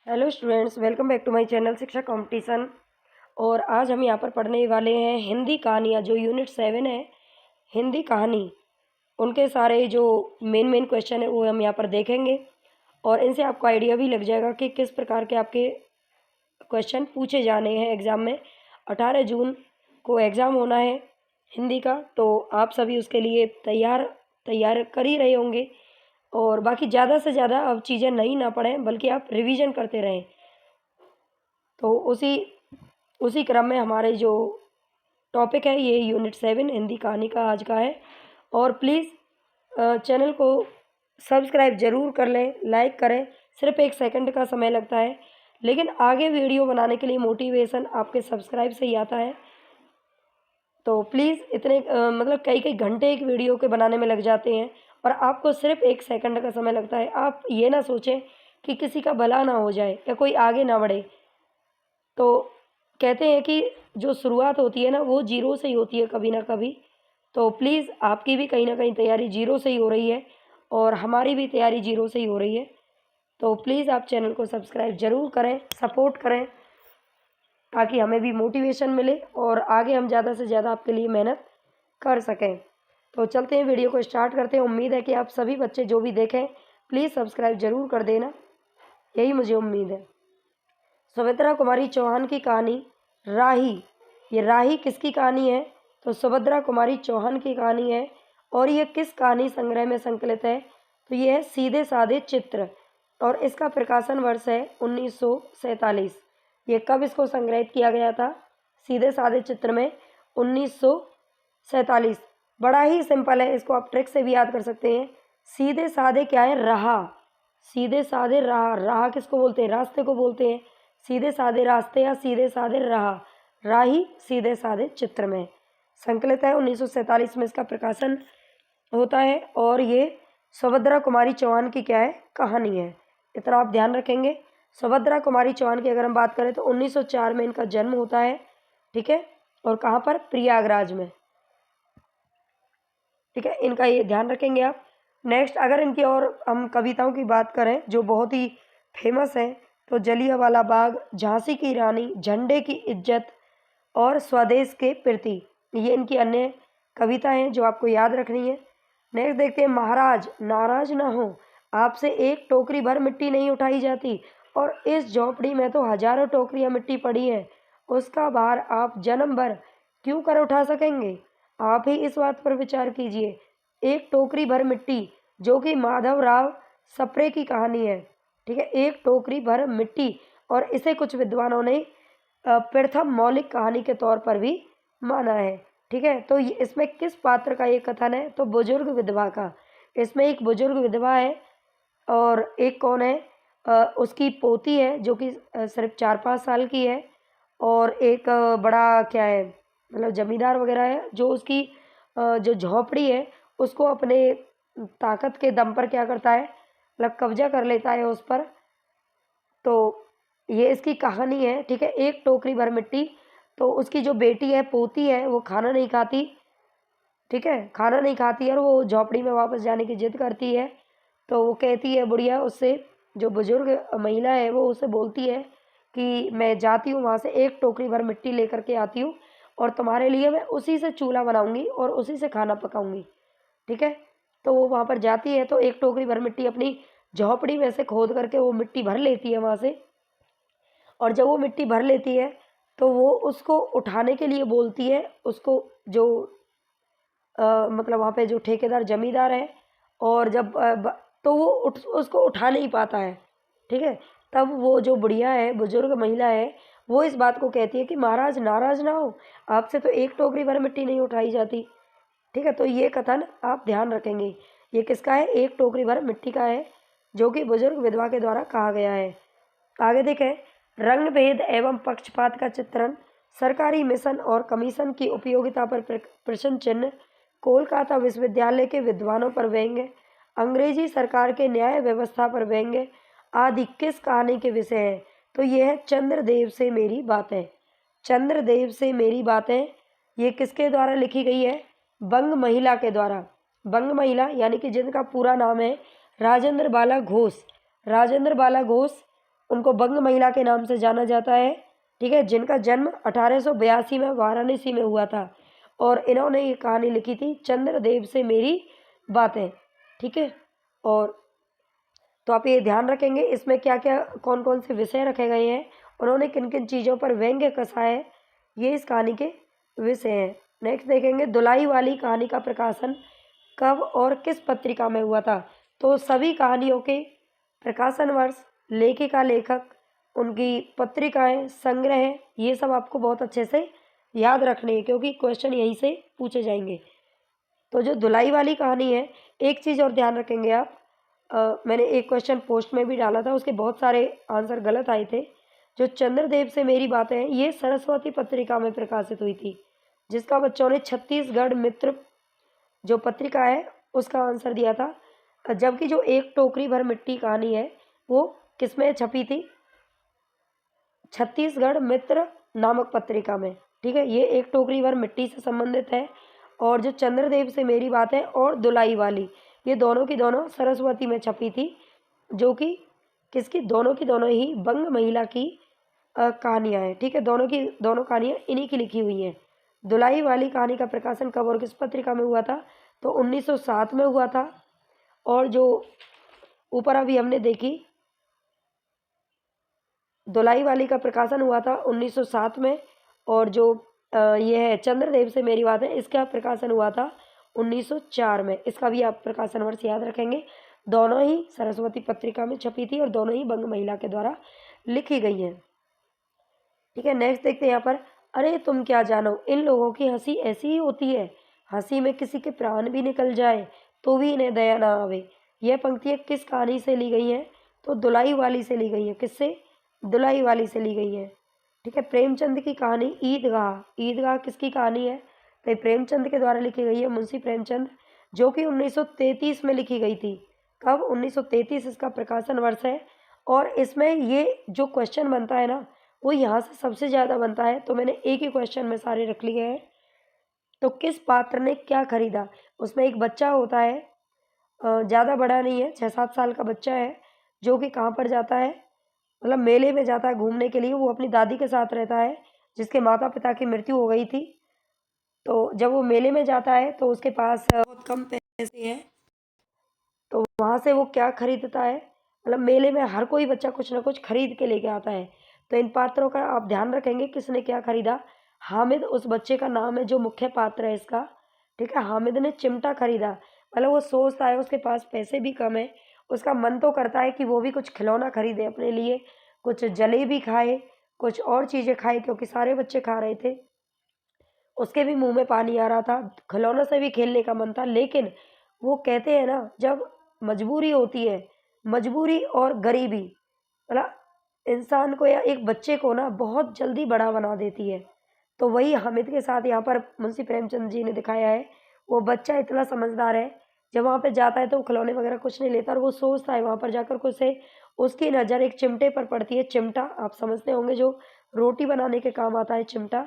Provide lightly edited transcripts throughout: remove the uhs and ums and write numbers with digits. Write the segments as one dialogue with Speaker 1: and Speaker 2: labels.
Speaker 1: Hello students, welcome back to my channel Shiksha competition. और आज हम यहाँ पर पढ़ने वाले हैं हिंदी कहानियाँ, जो यूनिट 7 है हिंदी कहानी। उनके सारे जो मेन क्वेश्चन है वो हम यहाँ पर देखेंगे और इनसे आपको आइडिया भी लग जाएगा कि किस प्रकार के आपके क्वेश्चन पूछे जाने हैं एग्ज़ाम में। 18 जून को एग्ज़ाम होना है हिंदी का, तो आप सभी उसके लिए तैयार कर ही रहे होंगे। और बाकी ज़्यादा से ज़्यादा अब चीज़ें नई ना पढ़ें, बल्कि आप रिवीजन करते रहें। तो उसी क्रम में हमारे जो टॉपिक है ये यूनिट 7 हिंदी कहानी का आज का है। और प्लीज़ चैनल को सब्सक्राइब ज़रूर कर लें, लाइक करें। सिर्फ 1 सेकंड का समय लगता है, लेकिन आगे वीडियो बनाने के लिए मोटिवेशन आपके सब्सक्राइब से ही आता है। तो प्लीज़ इतने मतलब कई घंटे एक वीडियो के बनाने में लग जाते हैं और आपको सिर्फ 1 सेकंड का समय लगता है। आप ये ना सोचें कि किसी का भला ना हो जाए या कोई आगे ना बढ़े। तो कहते हैं कि जो शुरुआत होती है ना, वो ज़ीरो से ही होती है कभी ना कभी। तो प्लीज़ आपकी भी कहीं ना कहीं तैयारी ज़ीरो से ही हो रही है और हमारी भी तैयारी ज़ीरो से ही हो रही है। तो प्लीज़ आप चैनल को सब्सक्राइब ज़रूर करें, सपोर्ट करें, ताकि हमें भी मोटिवेशन मिले और आगे हम ज़्यादा से ज़्यादा आपके लिए मेहनत कर सकें। तो चलते हैं, वीडियो को स्टार्ट करते हैं। उम्मीद है कि आप सभी बच्चे जो भी देखें प्लीज़ सब्सक्राइब ज़रूर कर देना, यही मुझे उम्मीद है। सुभद्रा कुमारी चौहान की कहानी राही। ये राही किसकी कहानी है? तो सुभद्रा कुमारी चौहान की कहानी है। और ये किस कहानी संग्रह में संकलित है? तो ये है सीधे साधे चित्र, और इसका प्रकाशन वर्ष है 1947। ये कब इसको संग्रहित किया गया था? सीधे साधे चित्र में 1947। बड़ा ही सिंपल है, इसको आप ट्रिक से भी याद कर सकते हैं। सीधे साधे क्या है? राह। सीधे साधे राह। राह किसको बोलते हैं? रास्ते को बोलते हैं। सीधे साधे रास्ते या सीधे साधे राह, राही सीधे साधे चित्र में संकलित है। 1947 में इसका प्रकाशन होता है और ये सुभद्रा कुमारी चौहान की क्या है? कहानी है। इतना आप ध्यान रखेंगे। सुभद्रा कुमारी चौहान की अगर हम बात करें तो 1904 में इनका जन्म होता है, ठीक है। और कहाँ पर? प्रयागराज में, ठीक है। इनका ये ध्यान रखेंगे आप। नेक्स्ट, अगर इनकी और हम कविताओं की बात करें जो बहुत ही फेमस है, तो जलियांवाला बाग, झांसी की रानी, झंडे की इज्जत और स्वदेश के प्रति, ये इनकी अन्य कविता हैं जो आपको याद रखनी है। नेक्स्ट देखते हैं, महाराज नाराज ना हो, आपसे एक टोकरी भर मिट्टी नहीं उठाई जाती, और इस झोपड़ी में तो हजारों टोकरियां मिट्टी पड़ी है, उसका भार आप जन्म भर क्यों कर उठा सकेंगे? आप ही इस बात पर विचार कीजिए। एक टोकरी भर मिट्टी, जो कि माधव राव सप्रे की कहानी है, ठीक है। एक टोकरी भर मिट्टी, और इसे कुछ विद्वानों ने प्रथम मौलिक कहानी के तौर पर भी माना है, ठीक है। तो इसमें किस पात्र का ये कथन है? तो बुजुर्ग विधवा का। इसमें एक बुजुर्ग विधवा है और एक कौन है? उसकी पोती है जो कि सिर्फ 4-5 साल की है, और एक बड़ा क्या है, मतलब जमींदार वगैरह है, जो उसकी जो झोपड़ी है उसको अपने ताकत के दम पर क्या करता है, मतलब कब्जा कर लेता है उस पर। तो ये इसकी कहानी है, ठीक है। एक टोकरी भर मिट्टी, तो उसकी जो बेटी है, पोती है, वो खाना नहीं खाती, ठीक है। खाना नहीं खाती है और वो झोपड़ी में वापस जाने की जिद करती है। तो वो कहती है, बुढ़िया उससे, जो बुजुर्ग महिला है वो उससे बोलती है कि मैं जाती हूँ वहाँ से, एक टोकरी भर मिट्टी लेकर के आती हूँ और तुम्हारे लिए मैं उसी से चूल्हा बनाऊंगी और उसी से खाना पकाऊंगी, ठीक है। तो वो वहाँ पर जाती है, तो एक टोकरी भर मिट्टी अपनी झोपड़ी में से खोद करके वो मिट्टी भर लेती है वहाँ से। और जब वो मिट्टी भर लेती है तो वो उसको उठाने के लिए बोलती है, उसको जो मतलब वहाँ पे जो ठेकेदार जमींदार है। और जब तो वो उसको उठा नहीं पाता है, ठीक है। तब वो जो बुढ़िया है, बुजुर्ग महिला है, वो इस बात को कहती है कि महाराज नाराज ना हो, आपसे तो एक टोकरी भर मिट्टी नहीं उठाई जाती, ठीक है। तो ये कथन आप ध्यान रखेंगे। ये किसका है? एक टोकरी भर मिट्टी का है, जो कि बुजुर्ग विधवा के द्वारा कहा गया है। आगे देखें, रंग भेद एवं पक्षपात का चित्रण, सरकारी मिशन और कमीशन की उपयोगिता पर प्रश्न चिन्ह, कोलकाता विश्वविद्यालय के विद्वानों पर व्यंग्य, अंग्रेजी सरकार के न्याय व्यवस्था पर व्यंग्य आदि किस कहानी के विषय हैं? तो ये है चंद्रदेव से मेरी बातें। चंद्रदेव से मेरी बातें ये किसके द्वारा लिखी गई है? बंग महिला के द्वारा। बंग महिला यानी कि जिनका पूरा नाम है राजेंद्र बाला घोष। राजेंद्र बाला घोष उनको बंग महिला के नाम से जाना जाता है, ठीक है, जिनका जन्म 1882 में वाराणसी में हुआ था। और इन्होंने ये कहानी लिखी थी चंद्रदेव से मेरी बातें, ठीक है। और तो आप ये ध्यान रखेंगे इसमें क्या क्या कौन कौन से विषय रखे गए हैं, उन्होंने किन किन चीज़ों पर व्यंग्य कसा है, ये इस कहानी के विषय हैं। नेक्स्ट देखेंगे दुलाई वाली कहानी का प्रकाशन कब और किस पत्रिका में हुआ था। तो सभी कहानियों के प्रकाशन वर्ष, लेखिका लेखक, उनकी पत्रिकाएं, संग्रह, ये सब आपको बहुत अच्छे से याद रखने हैं क्योंकि क्वेश्चन यहीं से पूछे जाएंगे। तो जो धुलाई वाली कहानी है, एक चीज़ और ध्यान रखेंगे आप, मैंने एक क्वेश्चन पोस्ट में भी डाला था, उसके बहुत सारे आंसर गलत आए थे। जो चंद्रदेव से मेरी बातें हैं, ये सरस्वती पत्रिका में प्रकाशित हुई थी, जिसका बच्चों ने छत्तीसगढ़ मित्र जो पत्रिका है उसका आंसर दिया था। जबकि जो एक टोकरी भर मिट्टी कहानी है वो किसमें छपी थी, छत्तीसगढ़ मित्र नामक पत्रिका में, ठीक है। ये एक टोकरी भर मिट्टी से संबंधित है। और जो चंद्रदेव से मेरी बात है और दुलाई वाली, ये दोनों की दोनों सरस्वती में छपी थी, जो कि किसकी, दोनों की दोनों ही बंग महिला की कहानियाँ हैं, ठीक है। दोनों की दोनों कहानियाँ इन्हीं की लिखी हुई हैं। दुलाई वाली कहानी का प्रकाशन कब और किस पत्रिका में हुआ था, तो 1907 में हुआ था। और जो ऊपर अभी हमने देखी दुलाई वाली का प्रकाशन हुआ था 1907 में। और जो ये है चंद्रदेव से मेरी बात है, इसका प्रकाशन हुआ था 1904 में। इसका भी आप प्रकाशन वर्ष याद रखेंगे। दोनों ही सरस्वती पत्रिका में छपी थी और दोनों ही बंग महिला के द्वारा लिखी गई हैं, ठीक है। नेक्स्ट देखते हैं यहाँ पर, अरे तुम क्या जानो इन लोगों की हंसी ऐसी ही होती है, हंसी में किसी के प्राण भी निकल जाए तो भी इन्हें दया ना आवे। यह पंक्तियाँ किस कहानी से ली गई हैं, तो दुलाई वाली से ली गई हैं। किससे, दुलाई वाली से ली गई हैं, ठीक है। प्रेमचंद की कहानी ईदगाह, ईदगाह किसकी कहानी है, तो प्रेमचंद के द्वारा लिखी गई है, मुंशी प्रेमचंद, जो कि 1933 में लिखी गई थी। कब, 1933 इसका प्रकाशन वर्ष है। और इसमें ये जो क्वेश्चन बनता है ना, वो यहाँ से सबसे ज़्यादा बनता है। तो मैंने एक ही क्वेश्चन में सारे रख लिए हैं। तो किस पात्र ने क्या खरीदा, उसमें एक बच्चा होता है, ज़्यादा बड़ा नहीं है, 6-7 साल का बच्चा है, जो कि कहाँ पर जाता है, मतलब मेले में जाता है घूमने के लिए। वो अपनी दादी के साथ रहता है, जिसके माता पिता की मृत्यु हो गई थी। तो जब वो मेले में जाता है तो उसके पास बहुत कम पैसे हैं, तो वहाँ से वो क्या खरीदता है, मतलब मेले में हर कोई बच्चा कुछ ना कुछ खरीद के लेके आता है। तो इन पात्रों का आप ध्यान रखेंगे किसने क्या खरीदा। हामिद उस बच्चे का नाम है जो मुख्य पात्र है इसका, ठीक है। हामिद ने चिमटा खरीदा, मतलब वो सोचता है, उसके पास पैसे भी कम है, उसका मन तो करता है कि वो भी कुछ खिलौना खरीदे अपने लिए, कुछ जलेबी खाए, कुछ और चीज़ें खाए, क्योंकि सारे बच्चे खा रहे थे। उसके भी मुंह में पानी आ रहा था, खिलौनों से भी खेलने का मन था। लेकिन वो कहते हैं ना, जब मजबूरी होती है, मजबूरी और गरीबी, मतलब इंसान को या एक बच्चे को ना बहुत जल्दी बड़ा बना देती है। तो वही हामिद के साथ यहाँ पर मुंशी प्रेमचंद जी ने दिखाया है। वो बच्चा इतना समझदार है, जब वहाँ पे जाता है तो खिलौने वगैरह कुछ नहीं लेता, और वो सोचता है वहाँ पर जाकर कुछ से, उसकी नज़र एक चिमटे पर पड़ती है। चिमटा आप समझते होंगे, जो रोटी बनाने के काम आता है चिमटा।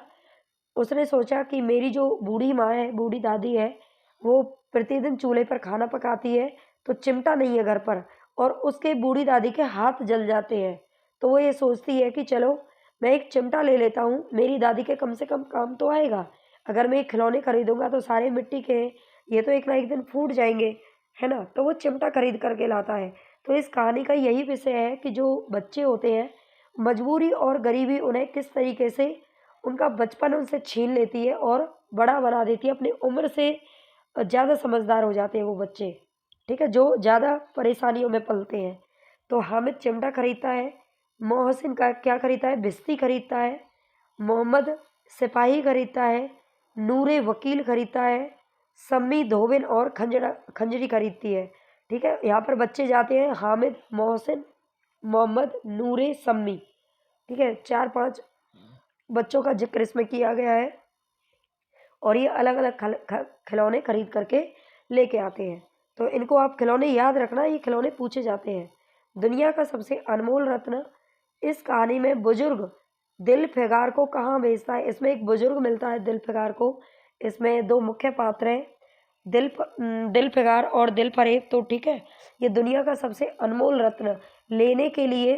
Speaker 1: उसने सोचा कि मेरी जो बूढ़ी माँ है, बूढ़ी दादी है, वो प्रतिदिन चूल्हे पर खाना पकाती है, तो चिमटा नहीं है घर पर, और उसके बूढ़ी दादी के हाथ जल जाते हैं। तो वो ये सोचती है कि चलो मैं एक चिमटा ले लेता हूँ, मेरी दादी के कम से कम काम तो आएगा। अगर मैं ये खिलौने खरीदूंगा तो सारे मिट्टी के हैं, ये तो एक ना एक दिन फूट जाएंगे, है ना। तो वो चिमटा खरीद करके लाता है। तो इस कहानी का यही विषय है कि जो बच्चे होते हैं, मजबूरी और गरीबी उन्हें किस तरीके से उनका बचपन उनसे छीन लेती है और बड़ा बना देती है। अपनी उम्र से ज़्यादा समझदार हो जाते हैं वो बच्चे, ठीक है, जो ज़्यादा परेशानियों में पलते हैं। तो हामिद चिमटा खरीदता है, मोहसिन का क्या खरीदता है, भिश्ती खरीदता है, मोहम्मद सिपाही खरीदता है, नूरे वकील खरीदता है, सम्मी धोबिन और खंजरी खरीदती है, ठीक है। यहाँ पर बच्चे जाते हैं, हामिद, मोहसिन, मोहम्मद, नूरे, सम्मी, ठीक है। 4-5 बच्चों का जिक्र इसमें किया गया है, और ये अलग अलग खिलौने खरीद करके लेके आते हैं। तो इनको आप खिलौने याद रखना, ये खिलौने पूछे जाते हैं। दुनिया का सबसे अनमोल रत्न, इस कहानी में बुजुर्ग दिलफिगार को कहाँ भेजता है। इसमें एक बुजुर्ग मिलता है दिलफिगार को। इसमें 2 मुख्य पात्र हैं, दिलफिगार और दिलफरेब। तो ठीक है, ये दुनिया का सबसे अनमोल रत्न लेने के लिए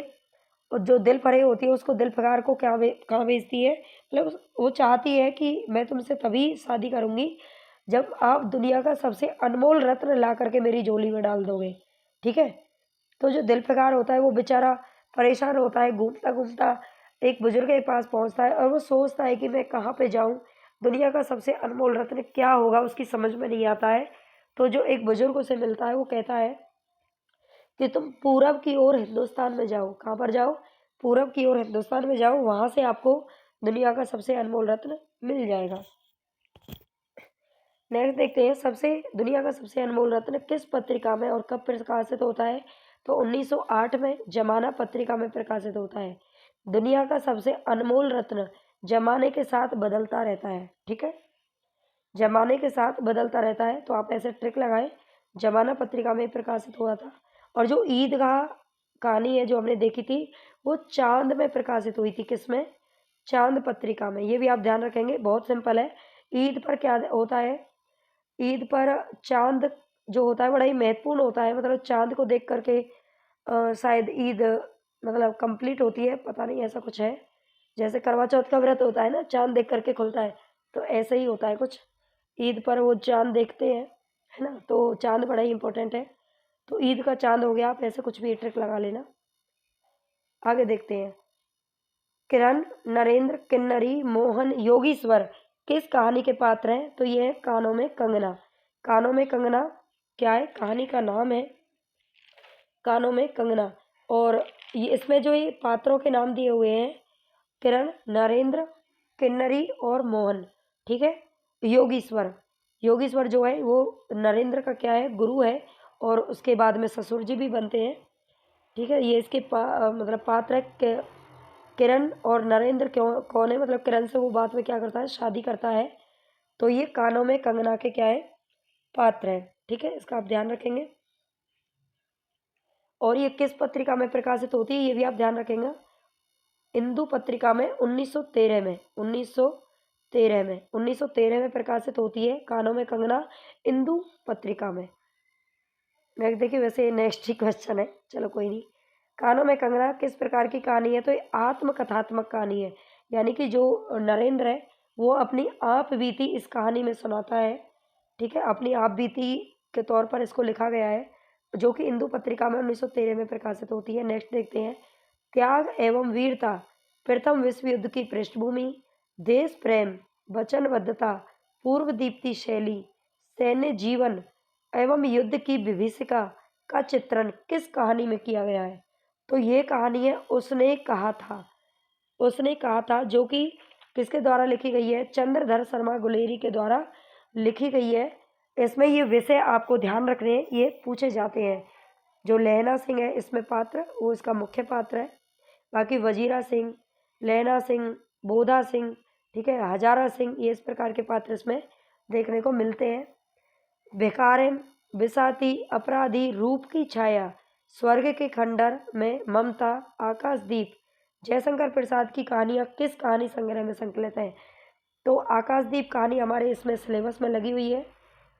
Speaker 1: और जो दिल परे होती है उसको दिलफगार को कहाँ भेजती है, मतलब वो चाहती है कि मैं तुमसे तभी शादी करूँगी जब आप दुनिया का सबसे अनमोल रत्न ला करके मेरी झोली में डाल दोगे। ठीक है, तो जो दिलफगार होता है वो बेचारा परेशान होता है, घूमता घूमता एक बुजुर्ग के पास पहुंचता है और वो सोचता है कि मैं कहाँ पे जाऊं, दुनिया का सबसे अनमोल रत्न क्या होगा, उसकी समझ में नहीं आता है। तो जो एक बुजुर्ग उसे मिलता है वो कहता है कि तुम पूरब की ओर हिंदुस्तान में जाओ। कहाँ पर जाओ? पूरब की ओर हिंदुस्तान में जाओ, वहाँ से आपको दुनिया का सबसे अनमोल रत्न मिल जाएगा। नेक्स्ट देखते हैं, दुनिया का सबसे अनमोल रत्न किस पत्रिका में और कब प्रकाशित होता है? तो 1908 में जमाना पत्रिका में प्रकाशित होता है। दुनिया का सबसे अनमोल रत्न जमाने के साथ बदलता रहता है। ठीक है, जमाने के साथ बदलता रहता है, तो आप ऐसे ट्रिक लगाएं। जमाना पत्रिका में प्रकाशित हुआ था। और जो ईदगाह कहानी है जो हमने देखी थी वो चांद में प्रकाशित हुई थी। किसमें? चांद पत्रिका में। ये भी आप ध्यान रखेंगे, बहुत सिंपल है। ईद पर क्या होता है? ईद पर चांद जो होता है बड़ा ही महत्वपूर्ण होता है, मतलब चांद को देख करके शायद ईद मतलब कंप्लीट होती है, पता नहीं ऐसा कुछ है। जैसे करवा चौथ का व्रत होता है ना, चांद देख करके खुलता है, तो ऐसे ही होता है कुछ। ईद पर वो चांद देखते हैं, है ना, तो चांद बड़ा ही इंपॉर्टेंट है। तो ईद का चांद हो गया, आप ऐसे कुछ भी ट्रिक लगा लेना। आगे देखते हैं, किरण, नरेंद्र, किन्नरी, मोहन, योगीश्वर किस कहानी के पात्र हैं? तो ये है कानों में कंगना। कानों में कंगना क्या है? कहानी का नाम है कानों में कंगना। और ये इसमें जो ये पात्रों के नाम दिए हुए हैं, किरण, नरेंद्र, किन्नरी और मोहन। ठीक है, योगीश्वर, योगीश्वर जो है वो नरेंद्र का क्या है? गुरु है, और उसके बाद में ससुर जी भी बनते हैं। ठीक है, ये इसके मतलब पात्र है। किरण और नरेंद्र क्यों कौन है? मतलब किरण से वो बाद में क्या करता है? शादी करता है। तो ये कानों में कंगना के क्या है? पात्र है। ठीक है, इसका आप ध्यान रखेंगे। और ये किस पत्रिका में प्रकाशित होती है ये भी आप ध्यान रखेंगे। इंदु पत्रिका में 1913 में 1913 में प्रकाशित होती है कानों में कंगना, इंदु पत्रिका में। नेक्स्ट देखिए, वैसे नेक्स्ट ही क्वेश्चन है, चलो कोई नहीं। कानों में कंगना किस प्रकार की कहानी है? तो ये आत्मकथात्मक कहानी है, यानी कि जो नरेंद्र है वो अपनी आप बीती इस कहानी में सुनाता है। ठीक है, अपनी आप बीती के तौर पर इसको लिखा गया है, जो कि इंदु पत्रिका में 1913 में प्रकाशित होती है। नेक्स्ट देखते हैं, त्याग एवं वीरता, प्रथम विश्व युद्ध की पृष्ठभूमि, देश प्रेम, वचनबद्धता, पूर्व दीप्ति शैली, सैन्य जीवन एवं युद्ध की विभीषिका का चित्रण किस कहानी में किया गया है? तो ये कहानी है उसने कहा था। उसने कहा था, जो कि किसके द्वारा लिखी गई है? चंद्रधर शर्मा गुलेरी के द्वारा लिखी गई है। इसमें ये विषय आपको ध्यान रखने हैं, ये पूछे जाते हैं। जो लहना सिंह है इसमें पात्र, वो इसका मुख्य पात्र है। बाकी वजीरा सिंह, लहना सिंह, बोधा सिंह, ठीक है, हजारा सिंह, ये इस प्रकार के पात्र इसमें देखने को मिलते हैं। भिखारिन, बिसाती, अपराधी, रूप की छाया, स्वर्ग के खंडर में ममता, आकाशदीप, जयशंकर प्रसाद की कहानियाँ किस कहानी संग्रह में संकलित हैं? तो आकाशदीप कहानी हमारे इसमें सिलेबस में लगी हुई है।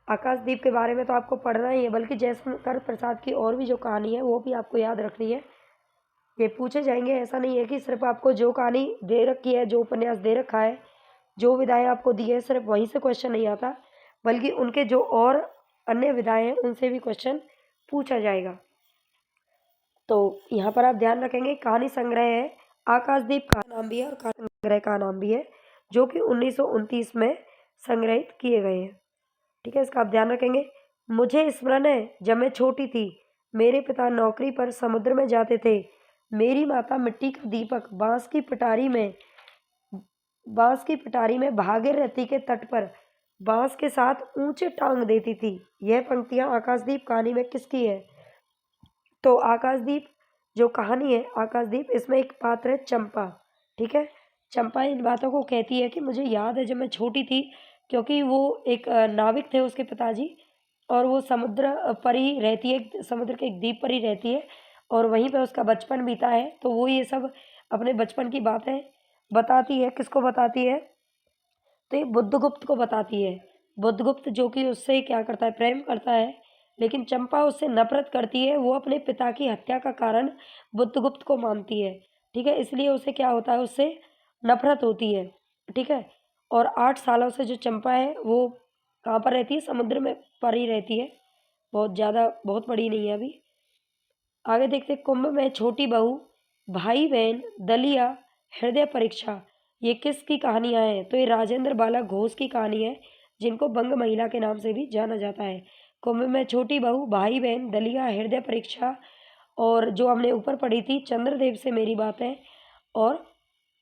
Speaker 1: आकाशदीप के बारे में तो आपको पढ़ना ही है, बल्कि जयशंकर प्रसाद की और भी जो कहानी है वो भी आपको याद रखनी है। ये पूछे जाएंगे, ऐसा नहीं है कि सिर्फ आपको जो कहानी दे रखी है, जो उपन्यास दे रखा है, जो विधाएं आपको दी है, सिर्फ वहीं से क्वेश्चन नहीं आता, बल्कि उनके जो और अन्य विधाएं हैं उनसे भी क्वेश्चन पूछा जाएगा। तो यहाँ पर आप ध्यान रखेंगे, कहानी संग्रह है, आकाशदीप का नाम भी है और कहानी संग्रह का नाम भी है, जो कि 1929 में संग्रहित किए गए हैं। ठीक है, इसका आप ध्यान रखेंगे। मुझे स्मरण है जब मैं छोटी थी, मेरे पिता नौकरी पर समुद्र में जाते थे, मेरी माता मिट्टी का दीपक बांस की पटारी में भागीरथी के तट पर बांस के साथ ऊंचे टांग देती थी। यह पंक्तियां आकाशदीप कहानी में किसकी है? तो आकाशदीप जो कहानी है, आकाशदीप, इसमें एक पात्र है चंपा। ठीक है, चंपा इन बातों को कहती है कि मुझे याद है जब मैं छोटी थी, क्योंकि वो एक नाविक थे उसके पिताजी, और वो समुद्र पर ही रहती है, समुद्र के एक द्वीप पर ही रहती है, और वहीं पर उसका बचपन बीता है। तो वो ये सब अपने बचपन की बातें बताती है। किसको बताती है? तो ये बुद्धगुप्त को बताती है। बुद्धगुप्त जो कि उससे क्या करता है? प्रेम करता है, लेकिन चंपा उससे नफरत करती है। वो अपने पिता की हत्या का कारण बुद्धगुप्त को मानती है। ठीक है, इसलिए उसे क्या होता है, उससे नफरत होती है। ठीक है, और 8 सालों से जो चंपा है वो कहाँ पर रहती है, समुद्र में परी रहती है, बहुत ज़्यादा, बहुत बड़ी नहीं है अभी। आगे देखते, कुंभ में छोटी बहू, भाई बहन, दलिया, हृदय परीक्षा, ये किसकी कहानियां हैं? तो ये राजेंद्र बाला घोष की कहानी है, जिनको बंग महिला के नाम से भी जाना जाता है। कुंभ में छोटी बहू, भाई बहन, दलिया, हृदय परीक्षा, और जो हमने ऊपर पढ़ी थी चंद्रदेव से मेरी बात है, और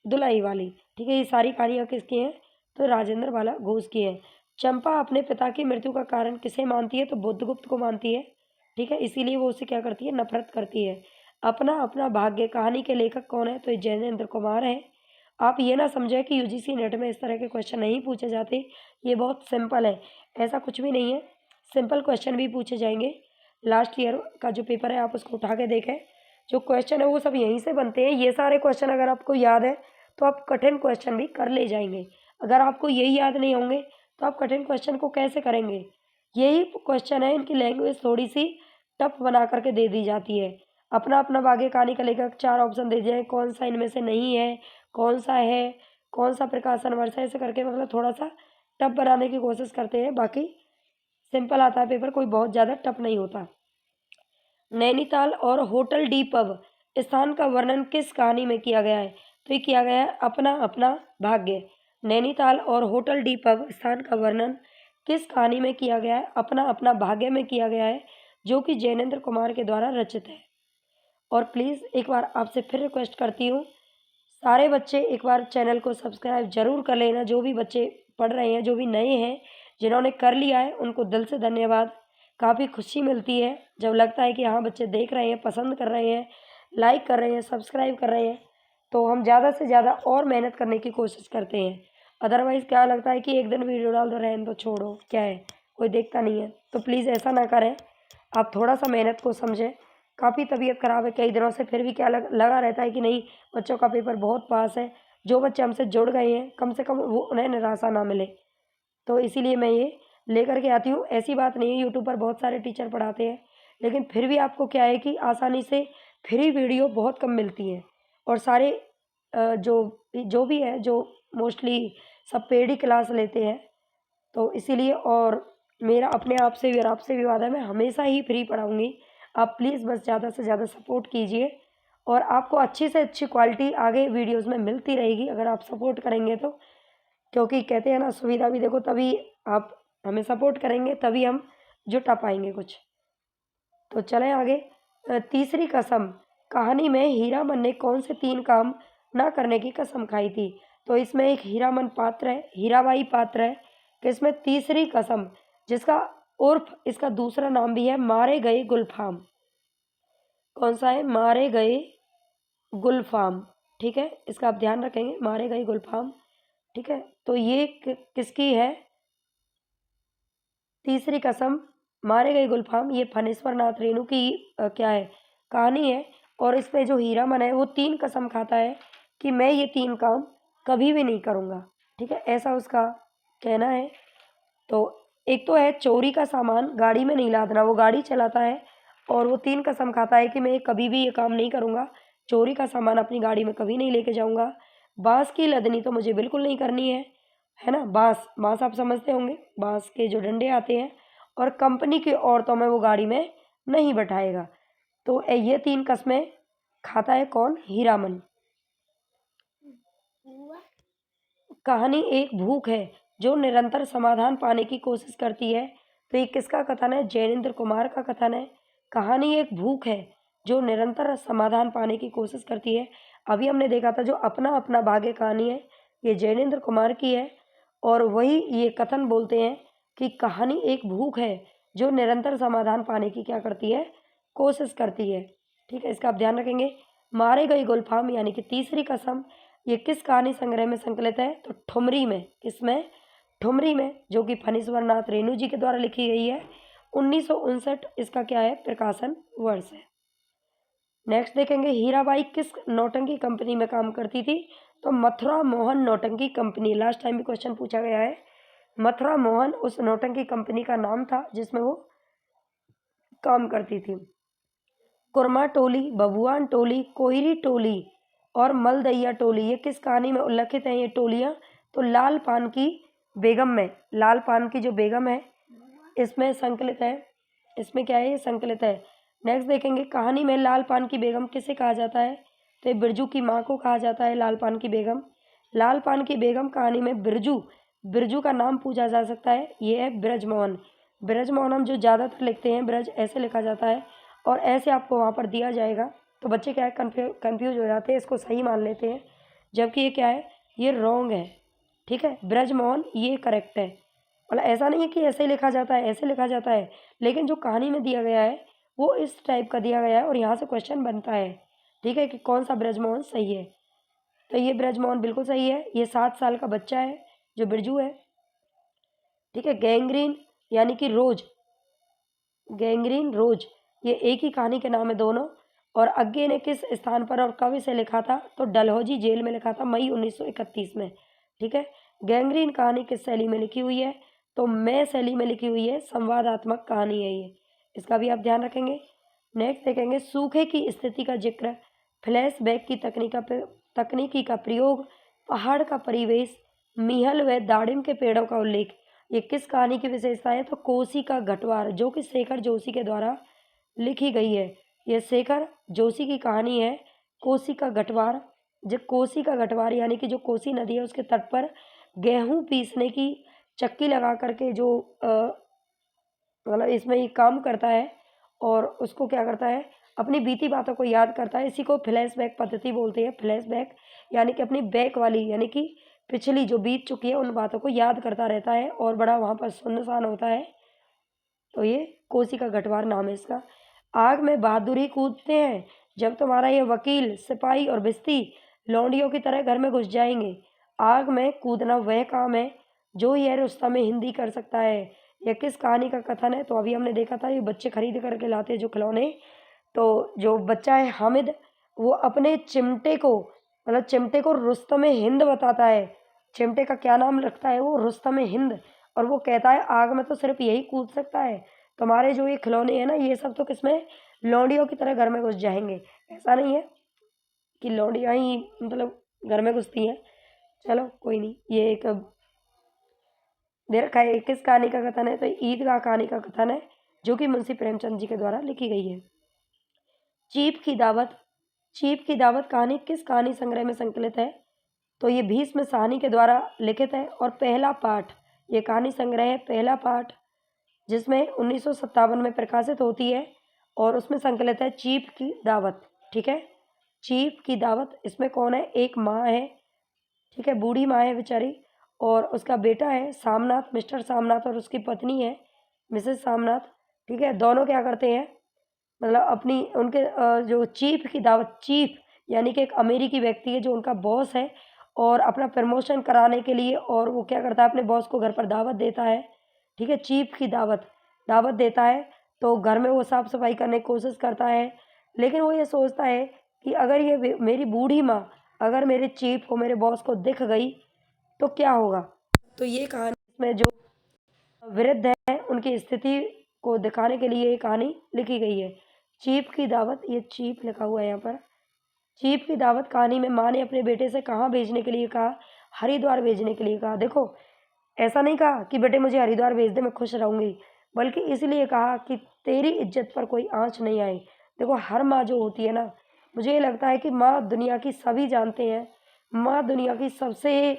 Speaker 1: दुलाई वाली। ठीक है, ये सारी कहानियाँ किसकी हैं? तो राजेंद्र बाला घोष की हैं। चंपा अपने पिता की मृत्यु का कारण किसे मानती है? तो बुद्धगुप्त को मानती है। ठीक है, इसीलिए वो उससे क्या करती है, नफरत करती है। अपना अपना भाग्य कहानी के लेखक कौन है? तो ये जैनेंद्र कुमार है। आप ये ना समझें कि यूजीसी नेट में इस तरह के क्वेश्चन नहीं पूछे जाते, ये बहुत सिंपल है, ऐसा कुछ भी नहीं है, सिंपल क्वेश्चन भी पूछे जाएंगे। लास्ट ईयर का जो पेपर है आप उसको उठा के देखें, जो क्वेश्चन है वो सब यहीं से बनते हैं। ये सारे क्वेश्चन अगर आपको याद है तो आप कठिन क्वेश्चन भी कर ले जाएंगे। अगर आपको यही याद नहीं होंगे तो आप कठिन क्वेश्चन को कैसे करेंगे? यही क्वेश्चन है, इनकी लैंग्वेज थोड़ी सी टफ बना करके दे दी जाती है। अपना अपना भाग्य कहानी का लेखक, 4 ऑप्शन दे दिए, कौन सा इनमें से नहीं है, कौन सा है, कौन सा प्रकाशन वर्ष है, ऐसे करके मतलब थोड़ा सा टफ बनाने की कोशिश करते हैं। बाकी सिंपल आता है पेपर, कोई बहुत ज़्यादा टफ नहीं होता। नैनीताल और होटल डी पब स्थान का वर्णन किस कहानी में किया गया है? तो ये किया गया है अपना अपना भाग्य। नैनीताल और होटल डी पब स्थान का वर्णन किस कहानी में किया गया है? अपना अपना भाग्य में किया गया है, जो कि जैनेंद्र कुमार के द्वारा रचित है। और प्लीज़ एक बार आपसे फिर रिक्वेस्ट करती हूँ, सारे बच्चे एक बार चैनल को सब्सक्राइब जरूर कर लेना। जो भी बच्चे पढ़ रहे हैं, जो भी नए हैं, जिन्होंने कर लिया है, उनको दिल से धन्यवाद। काफ़ी खुशी मिलती है जब लगता है कि हाँ बच्चे देख रहे हैं, पसंद कर रहे हैं, लाइक कर रहे हैं, सब्सक्राइब कर रहे हैं, तो हम ज़्यादा से ज़्यादा और मेहनत करने की कोशिश करते हैं। अदरवाइज़ क्या लगता है कि एक दिन वीडियो डाल दो, रहने दो, छोड़ो, क्या है, कोई देखता नहीं है। तो प्लीज़ ऐसा ना करें, आप थोड़ा सा मेहनत को समझें। काफ़ी तबीयत ख़राब है कई दिनों से, फिर भी क्या लगा रहता है कि नहीं बच्चों का पेपर बहुत पास है। जो बच्चे हमसे जुड़ गए हैं, कम से कम वो उन्हें निराशा ना मिले, तो इसीलिए मैं ये लेकर के आती हूँ। ऐसी बात नहीं है, यूट्यूब पर बहुत सारे टीचर पढ़ाते हैं, लेकिन फिर भी आपको क्या है कि आसानी से फ्री वीडियो बहुत कम मिलती हैं। और सारे जो भी है, जो मोस्टली सब पेड ही क्लास लेते हैं, तो इसीलिए। और मेरा अपने आप से भी और आपसे भी वादा है, मैं हमेशा ही फ्री पढ़ाऊँगी। आप प्लीज़ बस ज़्यादा से ज़्यादा सपोर्ट कीजिए, और आपको अच्छी से अच्छी क्वालिटी आगे वीडियोज़ में मिलती रहेगी अगर आप सपोर्ट करेंगे तो। क्योंकि कहते हैं ना, सुविधा भी देखो, तभी आप हमें सपोर्ट करेंगे, तभी हम जुटा पाएंगे कुछ। तो चलें आगे। तीसरी कसम कहानी में हीरामन ने कौन से 3 काम ना करने की कसम खाई थी? तो इसमें एक हीरामन पात्र है, हीराबाई पात्र है, कि इसमें तीसरी कसम, जिसका उर्फ इसका दूसरा नाम भी है मारे गए गुलफाम। कौन सा है? मारे गए गुलफाम। ठीक है, इसका आप ध्यान रखेंगे, मारे गए गुलफाम। ठीक है, तो ये किसकी है? तीसरी कसम, मारे गए गुलफाम, ये फणेश्वर नाथ रेणु की क्या है, कहानी है। और इसमें जो हीरामन है वो 3 कसम खाता है कि मैं ये 3 काम कभी भी नहीं करूँगा। ठीक है, ऐसा उसका कहना है। तो एक तो है चोरी का सामान गाड़ी में नहीं लादना, वो गाड़ी चलाता है और वो 3 कसम खाता है कि मैं कभी भी ये काम नहीं करूँगा, चोरी का सामान अपनी गाड़ी में कभी नहीं लेके जाऊँगा। बाँस की लदनी तो मुझे बिल्कुल नहीं करनी है ना? बाँस बाँस आप समझते होंगे, बाँस के जो डंडे आते हैं, और कंपनी की औरतों में वो गाड़ी में नहीं बैठाएगा। तो ये 3 कस्में खाता है कौन? हीरामन। कहानी एक भूख है जो निरंतर समाधान पाने की कोशिश करती है, तो ये किसका कथन है? जैनेंद्र कुमार का कथन है। कहानी एक भूख है जो निरंतर समाधान पाने की कोशिश करती है। अभी हमने देखा था जो अपना अपना भाग्य कहानी है, ये जैनेंद्र कुमार की है, और वही ये कथन बोलते हैं कि कहानी एक भूख है जो निरंतर समाधान पाने की क्या करती है? कोशिश करती है। ठीक है, इसका आप ध्यान रखेंगे। मारे गए गुलफाम यानी कि तीसरी कसम, ये किस कहानी संग्रह में संकलित है? तो ठुमरी में। किसमें? ठुमरी में, जो कि फणीश्वर नाथ रेणु जी के द्वारा लिखी गई है। 1959 इसका क्या है? प्रकाशन वर्ष है। नेक्स्ट देखेंगे, हीराबाई किस नौटंकी कंपनी में काम करती थी? तो मथुरा मोहन नौटंकी कंपनी। लास्ट टाइम भी क्वेश्चन पूछा गया है। मथुरा मोहन उस नौटंकी कंपनी का नाम था जिसमें वो काम करती थी। कुरमा टोली, बबुआन टोली, कोहरी टोली, और मलदैया टोली, ये किस कहानी में उल्लेखित हैं ये टोलियाँ? तो लाल पान की बेगम में, लाल पान की जो बेगम है इसमें संकलित है, इसमें क्या है, ये संकलित है। नेक्स्ट देखेंगे, कहानी में लाल पान की बेगम किसे कहा जाता है? तो ये बिरजू की माँ को कहा जाता है लाल पान की बेगम। लाल पान की बेगम कहानी में बिरजू, बिरजू का नाम पूछा जा सकता है, ये है ब्रजमोहन। ब्रजमोहन हम जो ज़्यादातर लिखते हैं ब्रज ऐसे लिखा जाता है और ऐसे आपको वहाँ पर दिया जाएगा, तो बच्चे क्या है कन्फ्यूज हो जाते हैं, इसको सही मान लेते हैं, जबकि ये क्या है, ये रॉन्ग है। ठीक है, ब्रजमोहन ये करेक्ट है। मतलब ऐसा नहीं है कि ऐसे ही लिखा जाता है, ऐसे लिखा जाता है, लेकिन जो कहानी में दिया गया है वो इस टाइप का दिया गया है और यहाँ से क्वेश्चन बनता है। ठीक है, कि कौन सा ब्रजमोहन सही है? तो ये ब्रजमोहन बिल्कुल सही है, ये 7 साल का बच्चा है जो बिरजू है। ठीक है, गैंग्रीन यानी कि रोज, गैंग्रीन रोज, ये एक ही कहानी के नाम है दोनों। और अग्गे ने किस स्थान पर और कब इसे लिखा था? तो डलहौजी जेल में लिखा था मई 1931 में। ठीक है, गैंग्रीन कहानी किस शैली में लिखी हुई है? तो मैं शैली में लिखी हुई है, संवादात्मक कहानी है ये, इसका भी आप ध्यान रखेंगे। नेक्स्ट देखेंगे, सूखे की स्थिति का जिक्र, फ्लैशबैक की तकनीकी का प्रयोग, पहाड़ का परिवेश, मीहल व दाड़िम के पेड़ों का उल्लेख, ये किस कहानी की विशेषता है? तो कोसी का गठवार, जो कि शेखर जोशी के द्वारा लिखी गई है। ये शेखर जोशी की कहानी है, कोसी का गठवार। जो कोसी का गठवार यानी कि जो कोसी नदी है उसके तट पर गेहूं पीसने की चक्की लगा करके जो मतलब इसमें ये काम करता है और उसको क्या करता है, अपनी बीती बातों को याद करता है। इसी को फ्लैशबैक पद्धति बोलते हैं। फ्लैशबैक यानी कि अपनी बैक वाली, यानी कि पिछली जो बीत चुकी है उन बातों को याद करता रहता है और बड़ा वहाँ पर सुनसान होता है। तो ये कोसी का गठवार नाम है इसका। आग में बहादुरी कूदते हैं जब तुम्हारा ये वकील, सिपाही और भिस्ती लौंडियों की तरह घर में घुस जाएंगे। आग में कूदना वह काम है जो ये रुस्तम हिंदी कर सकता है। यह किस कहानी का कथन है? तो अभी हमने देखा था, ये बच्चे खरीद करके लाते हैं जो खिलौने। तो जो बच्चा है हामिद, वो अपने चिमटे को, मतलब चिमटे को रुस्तम हिंद बताता है। चिमटे का क्या नाम रखता है वो? रुस्तम हिंद। और वो कहता है आग में तो सिर्फ यही कूद सकता है, तुम्हारे जो ये खिलौने हैं ना ये सब तो किसमें, लौंडियों की तरह घर में घुस जाएंगे। ऐसा नहीं है कि लौंडियाँ ही मतलब घर में घुसती हैं। चलो कोई नहीं, ये एक दे रखा है। किस कहानी का कथन है? तो ईदगाह कहानी का कथन है, जो कि मुंशी प्रेमचंद जी के द्वारा लिखी गई है। चीप की दावत, चीप की दावत कहानी किस कहानी संग्रह में संकलित है? तो ये भीष्म साहनी के द्वारा लिखित है और पहला पाठ, ये कहानी संग्रह है पहला पाठ, जिसमें 1957 में प्रकाशित होती है और उसमें संकलित है चीप की दावत। ठीक है, चीप की दावत, इसमें कौन है? एक माँ है, ठीक है, बूढ़ी माँ है बेचारी, और उसका बेटा है सामनाथ, मिस्टर सामनाथ, और उसकी पत्नी है मिसेस सामनाथ। ठीक है, दोनों क्या करते हैं, मतलब अपनी उनके जो चीफ की दावत, चीफ यानी कि एक अमेरिकी व्यक्ति है जो उनका बॉस है, और अपना प्रमोशन कराने के लिए और वो क्या करता है, अपने बॉस को घर पर दावत देता है। ठीक है, चीफ की दावत, दावत देता है, तो घर में वो साफ सफाई करने की कोशिश करता है, लेकिन वो ये सोचता है कि अगर ये मेरी बूढ़ी माँ अगर मेरे चीफ को, मेरे बॉस को दिख गई तो क्या होगा। तो ये कहानी में जो वृद्ध है उनकी स्थिति को दिखाने के लिए ये कहानी लिखी गई है। चीफ की दावत, ये चीफ लिखा हुआ है यहाँ पर। चीफ की दावत कहानी में माँ ने अपने बेटे से कहाँ भेजने के लिए कहा? हरिद्वार भेजने के लिए कहा। देखो, ऐसा नहीं कहा कि बेटे मुझे हरिद्वार भेज दे मैं खुश रहूँगी, बल्कि इसलिए कहा कि तेरी इज्जत पर कोई आँच नहीं आए। देखो, हर माँ जो होती है ना, मुझे ये लगता है कि माँ दुनिया की, सभी जानते हैं, माँ दुनिया की सबसे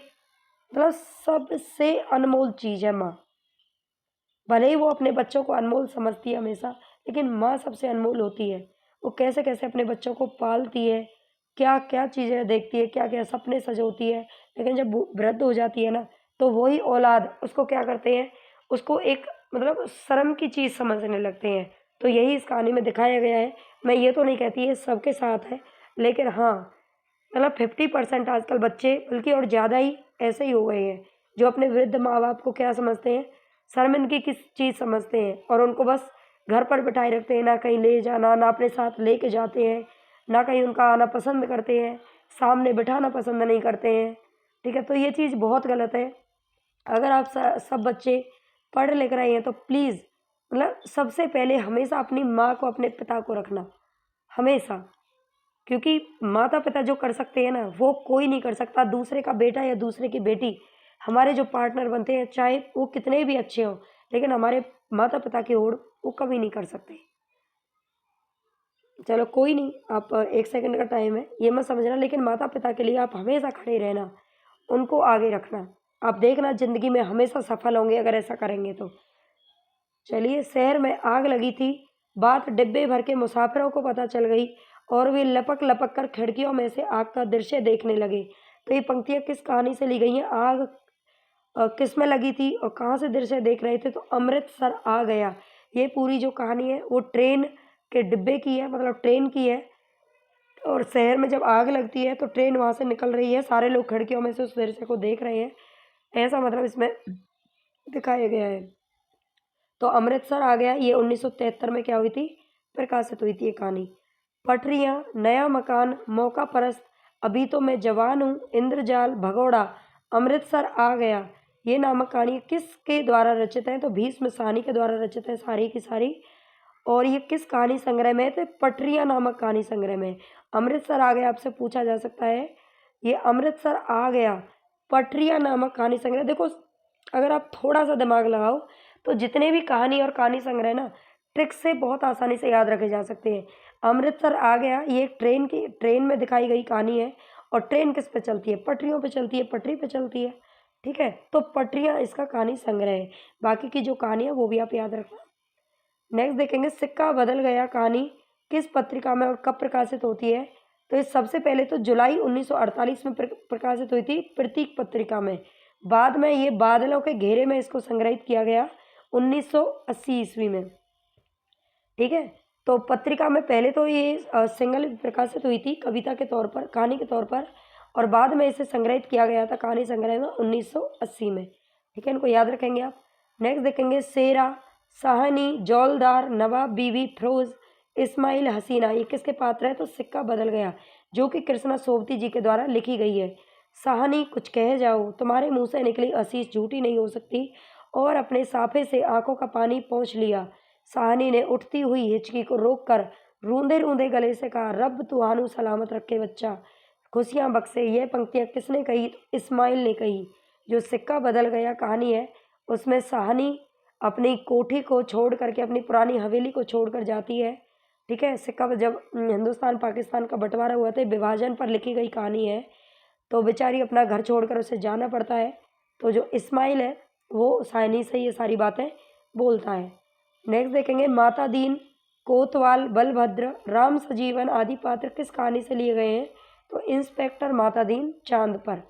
Speaker 1: मतलब सबसे अनमोल चीज़ है माँ। भले ही वो अपने बच्चों को अनमोल समझती है हमेशा, लेकिन माँ सबसे अनमोल होती है। वो कैसे कैसे अपने बच्चों को पालती है, क्या क्या चीज़ें देखती है, क्या क्या सपने सजोती है, लेकिन जब वो वृद्ध हो जाती है ना, तो वही औलाद उसको क्या करते हैं, उसको एक मतलब शर्म की चीज़ समझने लगते हैं। तो यही इस कहानी में दिखाया गया है। मैं ये तो नहीं कहती है सबके साथ है, लेकिन हाँ, मतलब 50% आजकल बच्चे, बल्कि और ज़्यादा ही ऐसे ही हो गए हैं, जो अपने वृद्ध माँ बाप को क्या समझते हैं, शर्मिंदगी की चीज़ समझते हैं, और उनको बस घर पर बिठाए रखते हैं, ना कहीं ले जाना, ना अपने साथ लेके जाते हैं, ना कहीं उनका आना पसंद करते हैं, सामने बिठाना पसंद नहीं करते हैं। ठीक है, तो ये चीज़ बहुत गलत है। अगर आप सब बच्चे पढ़ लिख रहे हैं तो प्लीज़, मतलब सबसे पहले हमेशा अपनी माँ को, अपने पिता को रखना, हमेशा। क्योंकि माता पिता जो कर सकते हैं ना, वो कोई नहीं कर सकता। दूसरे का बेटा या दूसरे की बेटी हमारे जो पार्टनर बनते हैं, चाहे वो कितने भी अच्छे हों, लेकिन हमारे माता पिता की ओर वो कभी नहीं कर सकते। चलो कोई नहीं, आप 1 सेकंड का टाइम है, ये मत समझना, लेकिन माता पिता के लिए आप हमेशा खड़े रहना, उनको आगे रखना। आप देखना ज़िंदगी में हमेशा सफल होंगे अगर ऐसा करेंगे तो। चलिए, शहर में आग लगी थी, बात डिब्बे भर के मुसाफिरों को पता चल गई और वे लपक-लपक कर खिड़कियों में से आग का दृश्य देखने लगे। तो ये पंक्तियाँ किस कहानी से ली गई हैं? आग किस में लगी थी और कहाँ से दृश्य देख रहे थे? तो अमृतसर आ गया। ये पूरी जो कहानी है वो ट्रेन के डिब्बे की है, मतलब ट्रेन की है। और शहर में जब आग लगती है तो ट्रेन वहाँ से निकल रही है, सारे लोग खिड़कियों में से उस दृश्य को देख रहे हैं, ऐसा मतलब इसमें दिखाया गया है। तो अमृतसर आ गया, ये 1973 में क्या हुई थी? प्रकाशित हुई थी ये कहानी। पटरियाँ, नया मकान, मौका परस्त, अभी तो मैं जवान हूँ, इंद्रजाल, भगोड़ा, अमृतसर आ गया, ये नामक कहानी किसके द्वारा रचित है? तो भीष्म साहनी के द्वारा रचित है सारी की सारी। और ये किस कहानी संग्रह में है? तो पटरियाँ नामक कहानी संग्रह में। अमृतसर आ गया आपसे पूछा जा सकता है, ये अमृतसर आ गया पटरियाँ नामक कहानी संग्रह। देखो, अगर आप थोड़ा सा दिमाग लगाओ तो जितने भी कहानी और कहानी संग्रह ना, ट्रिक से बहुत आसानी से याद रखे जा सकते हैं। अमृतसर आ गया, ये एक ट्रेन में दिखाई गई कहानी है। और ट्रेन किस पे चलती है? पटरियों पे चलती है, पटरी पे चलती है। ठीक है, तो पटरियाँ इसका कहानी संग्रह है। बाकी की जो कहानी है वो भी आप याद रखना। नेक्स्ट देखेंगे, सिक्का बदल गया कहानी किस पत्रिका में और कब प्रकाशित होती है? तो ये सबसे पहले तो जुलाई 1948 में प्रकाशित हुई थी, प्रतीक पत्रिका में। बाद में ये बादलों के घेरे में इसको संग्रहित किया गया 1980 ईस्वी में। ठीक है, तो पत्रिका में पहले तो ये सिंगल प्रकाशित हुई थी कविता के तौर पर, कहानी के तौर पर, और बाद में इसे संग्रहित किया गया था कहानी संग्रह में 1980 में। ठीक है, इनको याद रखेंगे आप। नेक्स्ट देखेंगे, शेरा, साहनी, जौलदार, नवाब, बीवी, फिरोज, इस्माइल, हसीना, ये किसके पात्र है? तो सिक्का बदल गया, जो कि कृष्णा सोबती जी के द्वारा लिखी गई है। साहनी, कुछ कह जाओ, तुम्हारे मुंह से निकली असीस झूठी नहीं हो सकती, और अपने साफे से आंखों का पानी पोंछ लिया। साहनी ने उठती हुई हिचकी को रोककर रूंधे रूंधे गले से कहा, रब तुहानू सलामत रखे बच्चा, खुशियां बख्शे। ये पंक्तियां किसने कही? तो इस्माइल ने कही। जो सिक्का बदल गया कहानी है उसमें साहनी अपनी कोठी को छोड़ करके, अपनी पुरानी हवेली को छोड़कर जाती है। ठीक है, सिक्का जब हिंदुस्तान पाकिस्तान का बंटवारा हुआ था, विभाजन पर लिखी गई कहानी है, तो बेचारी अपना घर छोड़कर उसे जाना पड़ता है। तो जो इस्माइल है वो साहनी से ये सारी बातें बोलता है। नेक्स्ट देखेंगे, माता दीन, कोतवाल, बलभद्र, राम सजीवन आदि पात्र किस कहानी से लिए गए हैं? तो इंस्पेक्टर माता दीन चांद पर।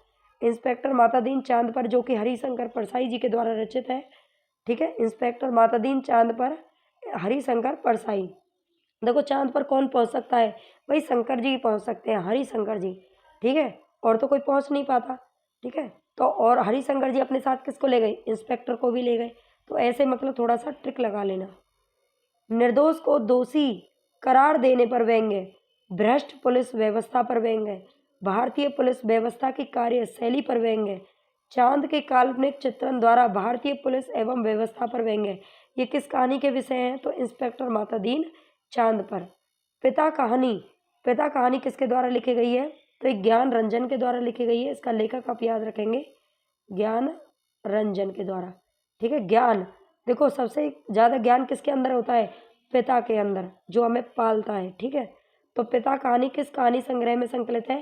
Speaker 1: इंस्पेक्टर माता दीन चांद पर, जो कि हरिशंकर परसाई जी के द्वारा रचित है। ठीक है, इंस्पेक्टर माता दीन चांद पर, हरिशंकर परसाई। देखो, चांद पर कौन पहुंच सकता है? भाई शंकर जी पहुंच सकते हैं, हरिशंकर जी। ठीक है, और तो कोई पहुंच नहीं पाता। ठीक है, तो और हरिशंकर जी अपने साथ किसको ले गए? इंस्पेक्टर को भी ले गए। तो ऐसे मतलब थोड़ा सा ट्रिक लगा लेना। निर्दोष को दोषी करार देने पर व्यंग्य, भ्रष्ट पुलिस व्यवस्था पर व्यंग्य, भारतीय पुलिस व्यवस्था की कार्यशैली पर व्यंग्य, चांद के काल्पनिक चित्रण द्वारा भारतीय पुलिस एवं व्यवस्था पर व्यंग्य। ये किस कहानी के विषय हैं? तो इंस्पेक्टर माता दीन चांद पर। पिता कहानी, पिता कहानी किसके द्वारा लिखी गई है? तो एक ज्ञान रंजन के द्वारा लिखी गई है। इसका लेखक आप याद रखेंगे, ज्ञान रंजन के द्वारा। ठीक है, ज्ञान, देखो सबसे ज़्यादा ज्ञान किसके अंदर होता है? पिता के अंदर, जो हमें पालता है। ठीक है, तो पिता कहानी किस कहानी संग्रह में संकलित है?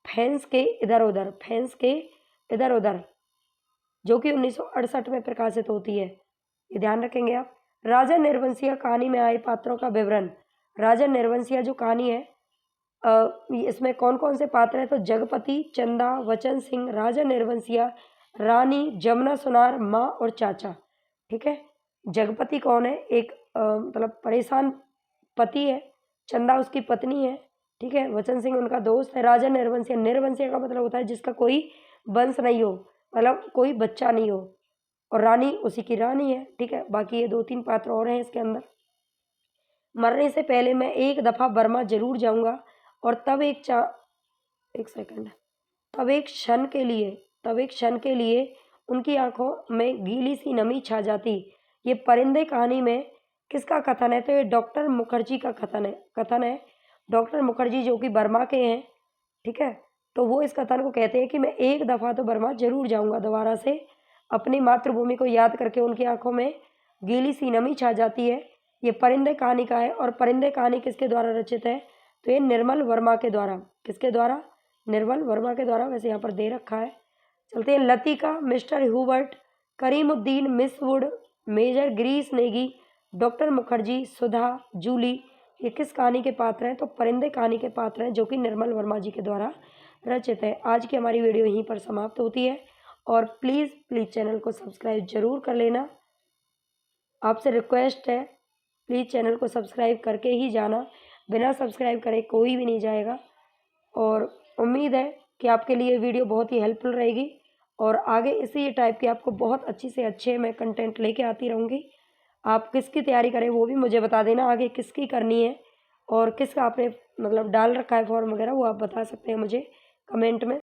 Speaker 1: फैंस के इधर उधर, फैंस के इधर उधर, जो कि 1968 में प्रकाशित होती है। ये ध्यान रखेंगे आप। राजा निर्वंशिया कहानी में आए पात्रों का विवरण। राजा निर्वंशिया जो कहानी है, इसमें कौन कौन से पात्र हैं? तो जगपति, चंदा, वचन सिंह, राजा निर्वंशिया, रानी, जमुना सुनार, माँ और चाचा। ठीक है, जगपति कौन है? एक मतलब परेशान पति है, चंदा उसकी पत्नी है। ठीक है, वचन सिंह उनका दोस्त है। राजा निर्वंशिया, निर्वंशिया का मतलब होता है जिसका कोई वंश नहीं हो, मतलब कोई बच्चा नहीं हो, और रानी उसी की रानी है। ठीक है, बाकी ये 2-3 पात्र और हैं इसके अंदर। मरने से पहले मैं एक दफ़ा बर्मा ज़रूर जाऊंगा, और एक सेकंड, तब एक क्षण के लिए उनकी आंखों में गीली सी नमी छा जाती। ये परिंदे कहानी में किसका कथन है? तो ये डॉक्टर मुखर्जी का कथन है। डॉक्टर मुखर्जी जो कि बर्मा के हैं, ठीक है, तो वो इस कथन को कहते हैं कि मैं एक दफ़ा तो बर्मा ज़रूर जाऊँगा दोबारा से। अपनी मातृभूमि को याद करके उनकी आँखों में गीली सी नमी छा जाती है। ये परिंदे कहानी का है और परिंदे कहानी किसके द्वारा रचित है? तो ये निर्मल वर्मा के द्वारा। किसके द्वारा? निर्मल वर्मा के द्वारा। वैसे यहाँ पर दे रखा है। चलते हैं। Latika, mister Hubert, Karimuddin, miss Wood, major Girish Negi, doctor Mukherjee, Sudha, Julie, ये किस कहानी के पात्र हैं? तो परिंदे कहानी के पात्र हैं जो कि निर्मल वर्मा जी के द्वारा रचित है। आज की हमारी वीडियो यहीं पर समाप्त होती है और प्लीज़ चैनल को सब्सक्राइब ज़रूर कर लेना। आपसे रिक्वेस्ट है, प्लीज़ चैनल को सब्सक्राइब करके ही जाना। बिना सब्सक्राइब करे कोई भी नहीं जाएगा और उम्मीद है कि आपके लिए वीडियो बहुत ही हेल्पफुल रहेगी और आगे इसी टाइप के आपको बहुत अच्छी से अच्छे मैं कंटेंट लेके आती रहूँगी। आप किसकी तैयारी करें वो भी मुझे बता देना, आगे किसकी करनी है और किसका आपने मतलब डाल रखा है फॉर्म वगैरह, वो आप बता सकते हैं मुझे कमेंट में।